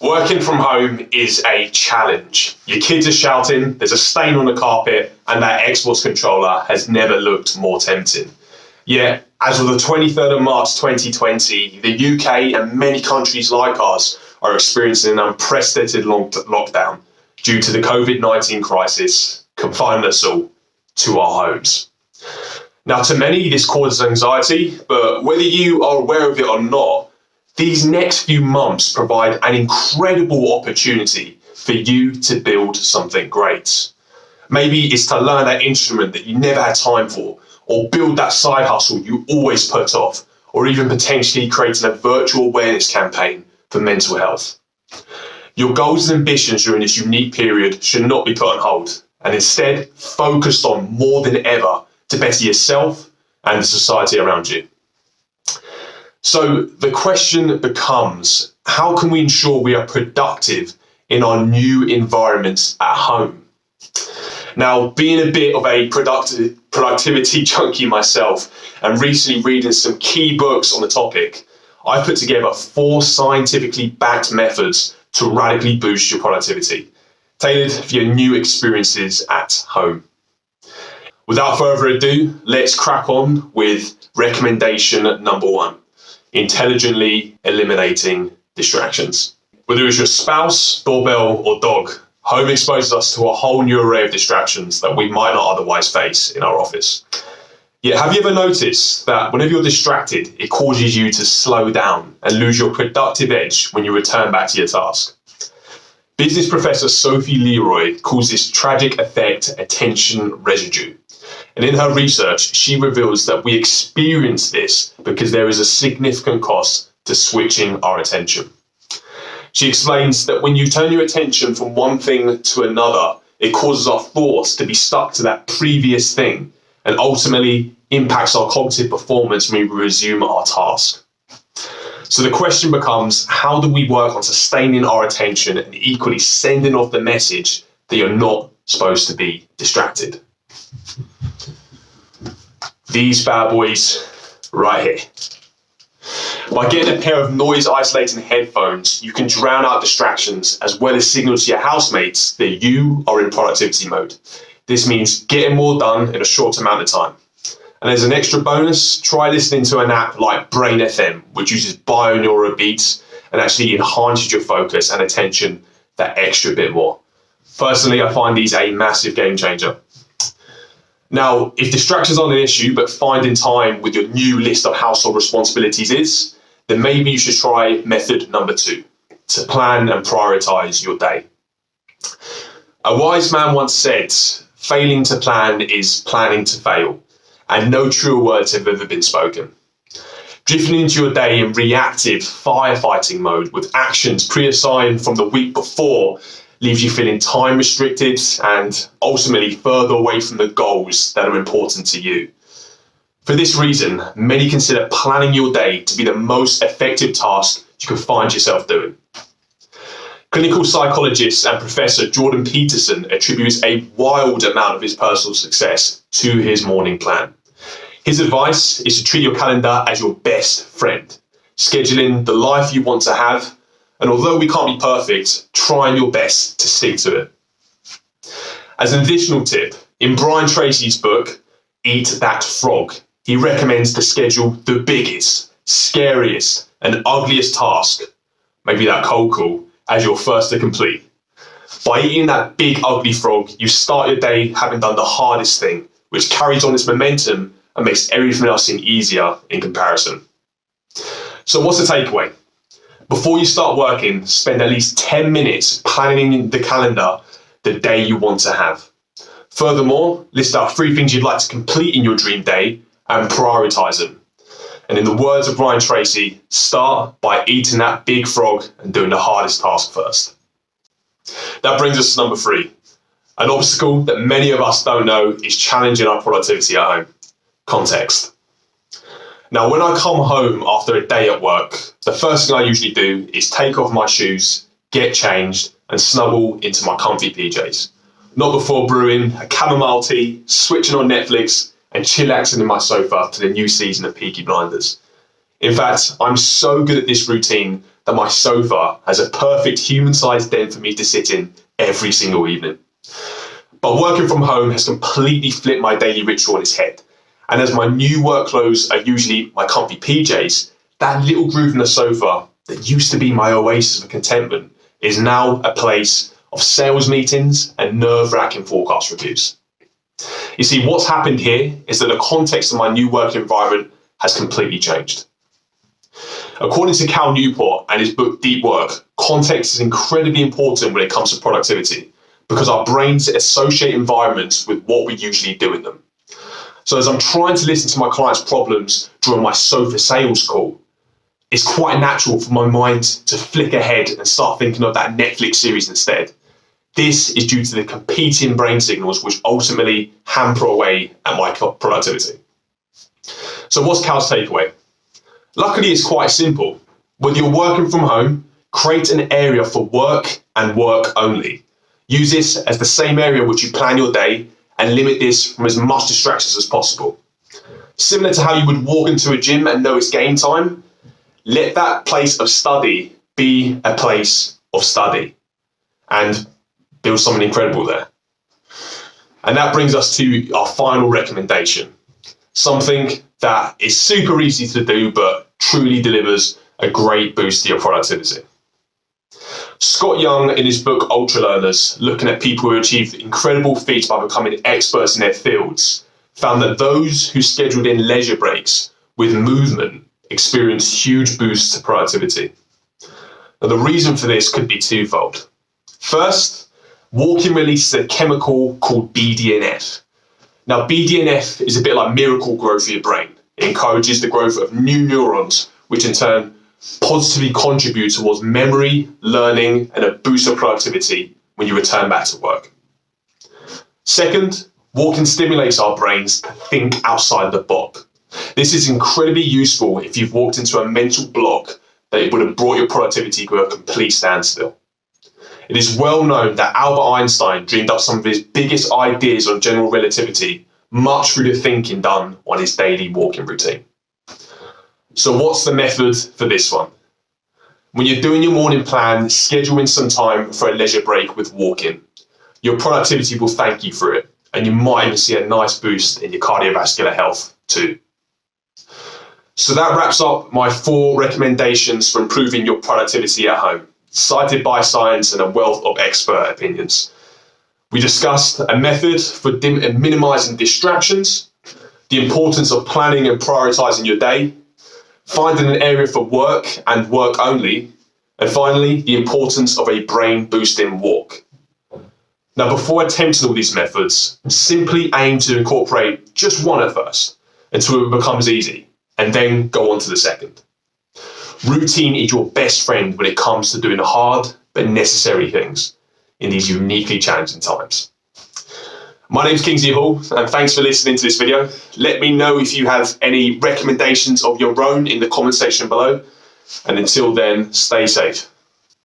Working from home is a challenge. Your kids are shouting, there's a stain on the carpet, and that Xbox controller has never looked more tempting. Yet, as of the 23rd of March 2020, the UK and many countries like ours are experiencing an unprecedented lockdown due to the COVID-19 crisis, confining us all to our homes. Now, to many, this causes anxiety, but whether you are aware of it or not, these next few months provide an incredible opportunity for you to build something great. Maybe it's to learn that instrument that you never had time for, or build that side hustle you always put off, or even potentially creating a virtual awareness campaign for mental health. Your goals and ambitions during this unique period should not be put on hold, and instead focused on more than ever to better yourself and the society around you. So the question becomes, how can we ensure we are productive in our new environments at home? Now, being a bit of a productivity junkie myself and recently reading some key books on the topic, I put together 4 scientifically backed methods to radically boost your productivity, tailored for your new experiences at home. Without further ado, let's crack on with recommendation number 1. Intelligently eliminating distractions. Whether it's your spouse, doorbell, or dog, home exposes us to a whole new array of distractions that we might not otherwise face in our office. Yet, have you ever noticed that whenever you're distracted, it causes you to slow down and lose your productive edge when you return back to your task? Business professor Sophie Leroy calls this tragic effect attention residue. And in her research, she reveals that we experience this because there is a significant cost to switching our attention. She explains that when you turn your attention from one thing to another, it causes our thoughts to be stuck to that previous thing and ultimately impacts our cognitive performance when we resume our task. So the question becomes, how do we work on sustaining our attention and equally sending off the message that you're not supposed to be distracted? These bad boys right here. By getting a pair of noise isolating headphones, you can drown out distractions as well as signal to your housemates that you are in productivity mode. This means getting more done in a short amount of time. And as an extra bonus, try listening to an app like Brain FM, which uses binaural beats and actually enhances your focus and attention that extra bit more. Personally, I find these a massive game changer. Now, if distractions aren't an issue, but finding time with your new list of household responsibilities is, then maybe you should try method number 2, to plan and prioritize your day. A wise man once said, failing to plan is planning to fail, and no truer words have ever been spoken. Drifting into your day in reactive firefighting mode with actions pre-assigned from the week before leaves you feeling time restricted and ultimately further away from the goals that are important to you. For this reason, many consider planning your day to be the most effective task you can find yourself doing. Clinical psychologist and professor Jordan Peterson attributes a wild amount of his personal success to his morning plan. His advice is to treat your calendar as your best friend, scheduling the life you want to have. And although we can't be perfect, trying your best to stick to it. As an additional tip, in Brian Tracy's book, Eat That Frog, he recommends to schedule the biggest, scariest, and ugliest task, maybe that cold call, as your first to complete. By eating that big, ugly frog, you start your day having done the hardest thing, which carries on its momentum and makes everything else seem easier in comparison. So what's the takeaway? Before you start working, spend at least 10 minutes planning in the calendar the day you want to have. Furthermore, list out 3 things you'd like to complete in your dream day and prioritize them. And in the words of Brian Tracy, start by eating that big frog and doing the hardest task first. That brings us to number 3. An obstacle that many of us don't know is challenging our productivity at home. Context. Now, when I come home after a day at work, the first thing I usually do is take off my shoes, get changed, and snuggle into my comfy PJs. Not before brewing a chamomile tea, switching on Netflix, and chillaxing in my sofa to the new season of Peaky Blinders. In fact, I'm so good at this routine that that my sofa has a perfect human-sized den for me to sit in every single evening. But working from home has completely flipped my daily ritual on its head. And as my new work clothes are usually my comfy PJs, that little groove in the sofa that used to be my oasis of contentment is now a place of sales meetings and nerve-wracking forecast reviews. You see, what's happened here is that the context of my new working environment has completely changed. According to Newp and his book Deep Work, context is incredibly important when it comes to productivity because our brains associate environments with what we usually do in them. So as I'm trying to listen to my clients' problems during my sofa sales call, it's quite natural for my mind to flick ahead and start thinking of that Netflix series instead. This is due to the competing brain signals which ultimately hamper away at my productivity. So what's Cal's takeaway? Luckily, it's quite simple. When you're working from home, create an area for work and work only. Use this as the same area which you plan your day and limit this from as much distractions as possible. Similar to how you would walk into a gym and know it's game time, let that place of study be a place of study and build something incredible there. And that brings us to our final recommendation, something that is super easy to do but truly delivers a great boost to your productivity. Scott Young, in his book Ultra Learners, looking at people who achieved incredible feats by becoming experts in their fields, found that those who scheduled in leisure breaks with movement experienced huge boosts to productivity. Now, the reason for this could be twofold. First, walking releases a chemical called BDNF. Now, BDNF is a bit like miracle growth for your brain. It encourages the growth of new neurons, which in turn positively contribute towards memory, learning, and a boost of productivity when you return back to work. Second, walking stimulates our brains to think outside the box. This is incredibly useful if you've walked into a mental block that it would have brought your productivity to a complete standstill. It is well known that Albert Einstein dreamed up some of his biggest ideas on general relativity much through the thinking done on his daily walking routine. So what's the method for this one? When you're doing your morning plan, schedule in some time for a leisure break with walking. Your productivity will thank you for it, and you might even see a nice boost in your cardiovascular health too. So that wraps up my 4 recommendations for improving your productivity at home, cited by science and a wealth of expert opinions. We discussed a method for minimizing distractions, the importance of planning and prioritizing your day, finding an area for work and work only, and finally, the importance of a brain-boosting walk. Now, before attempting all these methods, simply aim to incorporate just one at first until it becomes easy, and then go on to the second. Routine is your best friend when it comes to doing hard but necessary things in these uniquely challenging times. My name's Kingsley Hall, and thanks for listening to this video. Let me know if you have any recommendations of your own in the comment section below. And until then, stay safe.